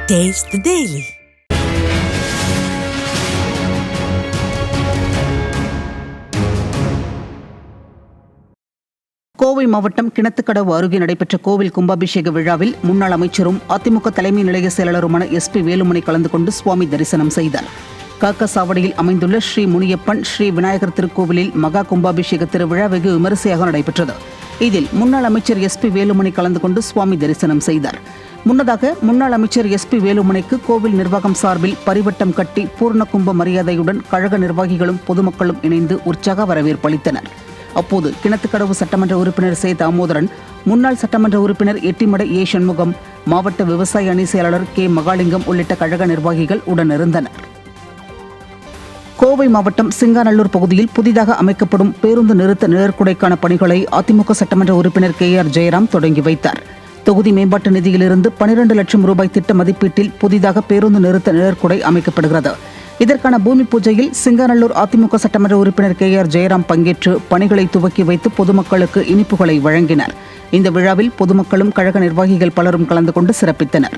Taste the Daily. Kovai மாவட்டம் கிணத்துக்கடவு அருகே நடைபெற்ற கோவில் கும்பாபிஷேக விழாவில் முன்னாள் அமைச்சரும் அதிமுக தலைமை நிலைய செயலாளருமான SP வேலுமணி கலந்து கொண்டு சுவாமி தரிசனம் செய்தார். காக்கசாவடியில் அமைந்துள்ள ஸ்ரீ முனியப்பன் ஸ்ரீ விநாயகர் திருக்கோவிலில் மகா கும்பாபிஷேக திருவிழா வெகு விமரிசையாக நடைபெற்றது. இதில் முன்னாள் அமைச்சர் SP வேலுமணி கலந்து கொண்டு சுவாமி தரிசனம் செய்தார். முன்னதாக முன்னாள் அமைச்சர் SP வேலுமணிக்கு கோவில் நிர்வாகம் சார்பில் பரிவட்டம் கட்டி பூர்ண கும்ப மரியாதையுடன் கழக நிர்வாகிகளும் பொதுமக்களும் இணைந்து உற்சாக வரவேற்பு அளித்தனர். அப்போது கிணத்துக்கடவு சட்டமன்ற உறுப்பினர் சே தாமோதரன், முன்னாள் சட்டமன்ற உறுப்பினர் எட்டிமடை ஏ சண்முகம், மாவட்ட விவசாய அணி செயலாளர் K மகாலிங்கம் உள்ளிட்ட கழக நிர்வாகிகள் உடனிருந்தனர். கோவை மாவட்டம் சிங்காநல்லூர் பகுதியில் புதிதாக அமைக்கப்படும் பேருந்து நிறுத்த நிழற்குடைக்கான பணிகளை அதிமுக சட்டமன்ற உறுப்பினர் KR ஜெயராம் தொடங்கி வைத்தார். தொகுதி மேம்பாட்டு நிதியிலிருந்து 12 லட்சம் ரூபாய் திட்ட மதிப்பீட்டில் புதிதாக பேருந்து நிறுத்த நிழற்குடை அமைக்கப்படுகிறது. இதற்கான பூமி பூஜையில் சிங்காநல்லூர் அதிமுக சட்டமன்ற உறுப்பினர் KR ஜெயராம் பங்கேற்று பணிகளை துவக்கி வைத்து பொதுமக்களுக்கு இனிப்புகளை வழங்கினார். இந்த விழாவில் பொதுமக்களும் கழக நிர்வாகிகள் பலரும் கலந்து கொண்டு சிறப்பித்தனர்.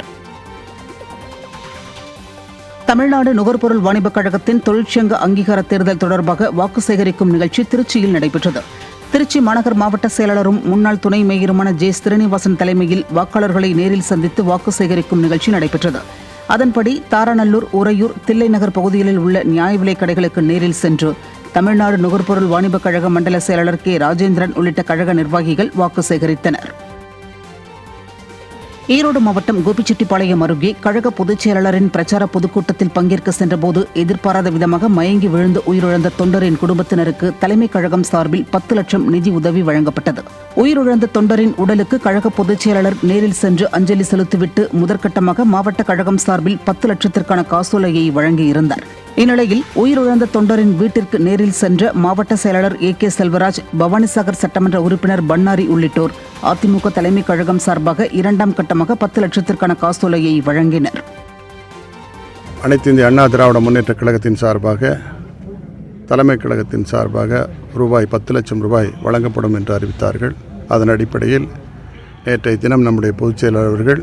தமிழ்நாடு நுகர்பொருள் வாணிபக் கழகத்தின் தொழிற்சங்க அங்கீகார தேர்தல் தொடர்பாக வாக்கு சேகரிக்கும் நிகழ்ச்சி திருச்சியில் நடைபெற்றது. திருச்சி மாநகர் மாவட்ட செயலாளரும் முன்னாள் துணை மேயருமான J. ஸ்ரீனிவாசன் தலைமையில் வாக்காளர்களை நேரில் சந்தித்து வாக்கு சேகரிக்கும் நிகழ்ச்சி நடைபெற்றது. அதன்படி தாராநல்லூர், உறையூர், தில்லை நகர் பகுதிகளில் உள்ள நியாய விலைக் கடைகளுக்கு நேரில் சென்று தமிழ்நாடு நுகர்பொருள் வாணிபக் கழக மண்டல செயலாளர் K. ராஜேந்திரன் உள்ளிட்ட கழக நிர்வாகிகள் வாக்கு சேகரித்தனர். ஈரோடு மாவட்டம் கோபிச்செட்டிப்பாளையம் அருகே கழக பொதுச் செயலாளரின் பிரச்சார பொதுக்கூட்டத்தில் பங்கேற்க சென்றபோது எதிர்பாராத விதமாக மயங்கி விழுந்து உயிரிழந்த தொண்டரின் குடும்பத்தினருக்கு தலைமை கழகம் சார்பில் 10 லட்சம் நிதி உதவி வழங்கப்பட்டது. உயிரிழந்த தொண்டரின் உடலுக்கு கழக பொதுச் செயலாளர் நேரில் சென்று அஞ்சலி செலுத்திவிட்டு முதற்கட்டமாக மாவட்ட கழகம் சார்பில் 10 லட்சத்திற்கான காசோலையை வழங்கியிருந்தார். இந்நிலையில் உயிரிழந்த தொண்டரின் வீட்டிற்கு நேரில் சென்ற மாவட்ட செயலாளர் AK செல்வராஜ், பவானிசாகர் சட்டமன்ற உறுப்பினர் பன்னாரி உள்ளிட்டோர் அதிமுக தலைமை கழகம் சார்பாக 2ஆம் கட்டமாக 10 லட்சத்திற்கான காசோலையை வழங்கினர். அனைத்து இந்திய அண்ணா திராவிட முன்னேற்ற கழகத்தின் சார்பாக தலைமை கழகத்தின் சார்பாக ரூபாய் 10 லட்சம் ரூபாய் வழங்கப்படும் என்று அறிவித்தார்கள். அதன் அடிப்படையில் நேற்றைய தினம் நம்முடைய பொதுச் செயலாளர் அவர்கள்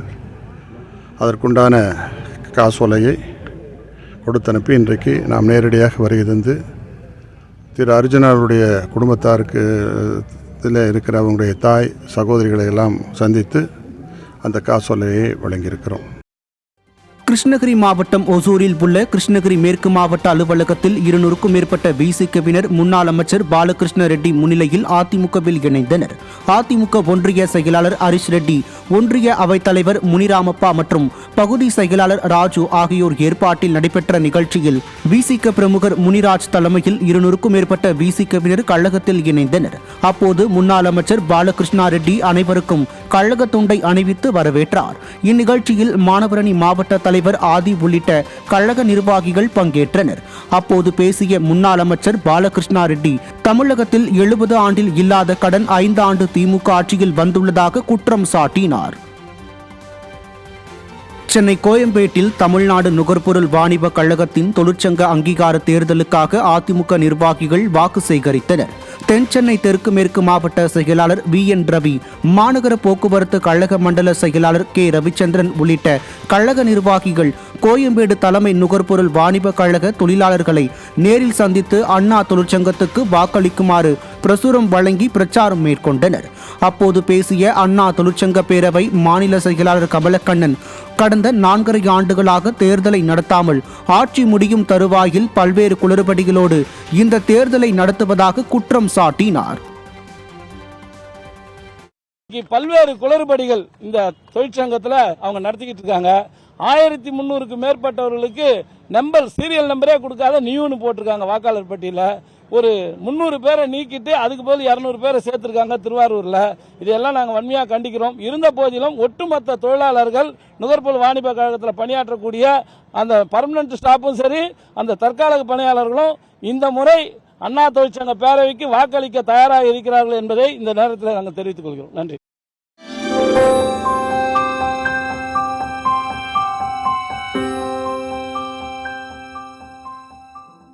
அதற்குண்டான காசோலையை கொடுத்தனுப்பி இன்றைக்கு நாம் நேரடியாக வருகை தந்து திரு அர்ஜுனருடைய குடும்பத்தாருக்கு இதில் இருக்கிற அவங்களுடைய தாய் சகோதரிகளை எல்லாம் சந்தித்து அந்த காசோலையை வழங்கியிருக்கிறோம். கிருஷ்ணகிரி மாவட்டம் ஒசூரில் உள்ள கிருஷ்ணகிரி மேற்கு மாவட்ட அலுவலகத்தில் 200க்கும் மேற்பட்ட BCKவினர் முன்னாள் அமைச்சர் பாலகிருஷ்ண ரெட்டி முன்னிலையில் அதிமுகவில் இணைந்தனர். அதிமுக ஒன்றிய செயலாளர் ஹரிஷ் ரெட்டி, ஒன்றிய அவைத்தலைவர் முனிராமப்பா மற்றும் பகுதி செயலாளர் ராஜு ஆகியோர் ஏற்பாட்டில் நடைபெற்ற நிகழ்ச்சியில் BCK பிரமுகர் முனிராஜ் தலைமையில் 200க்கும் மேற்பட்ட BCKவினர் கழகத்தில் இணைந்தனர். அப்போது முன்னாள் அமைச்சர் பாலகிருஷ்ண ரெட்டி அனைவருக்கும் கழக துண்டை அணிவித்து வரவேற்றார். இந்நிகழ்ச்சியில் மாணவரணி மாவட்ட தலைவர் ஆதி உள்ளிட்ட கழக நிர்வாகிகள் பங்கேற்றனர். அப்போது பேசிய முன்னாள் அமைச்சர் பாலகிருஷ்ண ரெட்டி, தமிழகத்தில் 70 ஆண்டில் இல்லாத கடன் 5 ஆண்டு திமுக ஆட்சியில் வந்துள்ளதாக குற்றம் சாட்டினார். சென்னை கோயம்பேட்டில் தமிழ்நாடு நுகர்பொருள் வாணிப கழகத்தின் தொழிற்சங்க அங்கீகார தேர்தலுக்காக அதிமுக நிர்வாகிகள் வாக்கு சேகரித்தனர். தென் சென்னை தெற்கு மேற்கு மாவட்ட செயலாளர் VN ரவி, மாநகர போக்குவரத்து கழக மண்டல செயலாளர் K. ரவிச்சந்திரன் உள்ளிட்ட கழக நிர்வாகிகள் கோயம்பேடு தலைமை நுகர்பொருள் வாணிப கழக தொழிலாளர்களை நேரில் சந்தித்து அண்ணா தொழிற்சங்கத்துக்கு வாக்களிக்குமாறு பிரசுரம் வழங்கி பிரச்சாரம் மேற்கொண்டனர். அப்போது பேசிய அண்ணா தொழிற்சங்க பேரவை மாநில செயலாளர் கமலக்கண்ணன், கடந்த 4.5 ஆண்டுகளாக தேர்தலை நடத்தாமல் ஆட்சி முடியும் தருவாயில் பல்வேறு குளறுபடிகளோடு இந்த தேர்தலை நடத்துவதாக குற்றம் சாட்டினார். பல்வேறு குளறுபடிகள் இந்த தொழிற்சங்கத்தில் அவங்க நடத்திக்கிட்டு இருக்காங்க. 1300க்கு மேற்பட்டவர்களுக்கு சீரியல் நம்பரே கொடுக்காத நியூன்னு போட்டிருக்காங்க. வாக்காளர் பட்டியலில் ஒரு 300 பேரை நீக்கிட்டு அதுக்கு பதில் 200 பேரை சேர்த்திருக்காங்க திருவாரூரில். இதையெல்லாம் நாங்கள் வன்மையாக கண்டிக்கிறோம். இருந்த போதிலும் ஒட்டுமொத்த தொழிலாளர்கள் நுகர்பொருள் வாணிப கழகத்தில் பணியாற்றக்கூடிய அந்த பர்மனன்ட் ஸ்டாஃபும் சரி, அந்த தற்காலிக பணியாளர்களும் இந்த முறை அண்ணா தொழிற்சங்க பேரவைக்கு வாக்களிக்க தயாராக இருக்கிறார்கள் என்பதை இந்த நேரத்தில் நாங்கள் தெரிவித்துக் கொள்கிறோம். நன்றி.